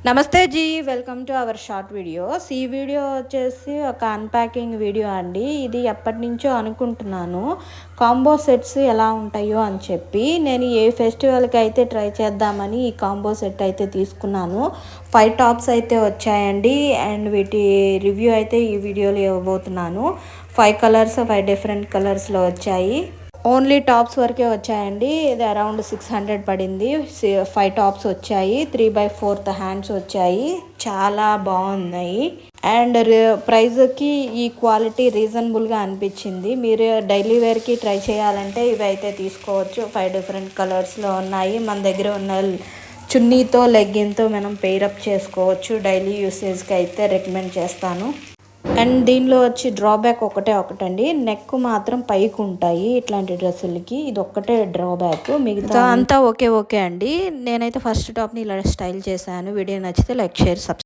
నమస్తే జీ, welcome to our short videos. ఈ వీడియో వచ్చేసి ఒక అన్ప్యాకింగ్ వీడియో అండి. ఇది ఎప్పటి నుంచో అనుకుంటున్నాను కాంబో సెట్స్ ఎలా ఉంటాయో అని చెప్పి. నేను ఏ ఫెస్టివల్కి అయితే ట్రై చేద్దామని ఈ కాంబో సెట్ అయితే తీసుకున్నాను. 5 టాప్స్ అయితే వచ్చాయండి అండ్ వీటి రివ్యూ అయితే ఈ వీడియోలో ఇవ్వబోతున్నాను. 5 కలర్స్, 5 డిఫరెంట్ కలర్స్లో వచ్చాయి. ఓన్లీ టాప్స్ వరకే వచ్చాయండి. ఇది అరౌండ్ 600 పడింది. 5 టాప్స్ వచ్చాయి. 3/4 హ్యాండ్స్ వచ్చాయి. చాలా బాగున్నాయి అండ్ ప్రైజ్కి ఈ క్వాలిటీ రీజనబుల్గా అనిపించింది. మీరు డైలీ వేర్కి ట్రై చేయాలంటే ఇవి అయితే తీసుకోవచ్చు. 5 డిఫరెంట్ కలర్స్లో ఉన్నాయి. మన దగ్గర ఉన్న చున్నీతో లెగ్గిన్తో మనం పెయిరప్ చేసుకోవచ్చు. డైలీ యూసేజ్కి అయితే రికమెండ్ చేస్తాను. అండ్ దీనిలో వచ్చి డ్రాబ్యాక్ ఒకటండి, నెక్ మాత్రం పైకి ఉంటాయి ఇట్లాంటి డ్రెస్సులకి. ఇది ఒక్కటే డ్రాబ్యాక్, మిగతా అంతా ఓకే అండి. నేనైతే ఫస్ట్ టాప్ని ఇలా స్టైల్ చేశాను. వీడియో నచ్చితే లైక్, షేర్, సబ్స్క్రైబ్.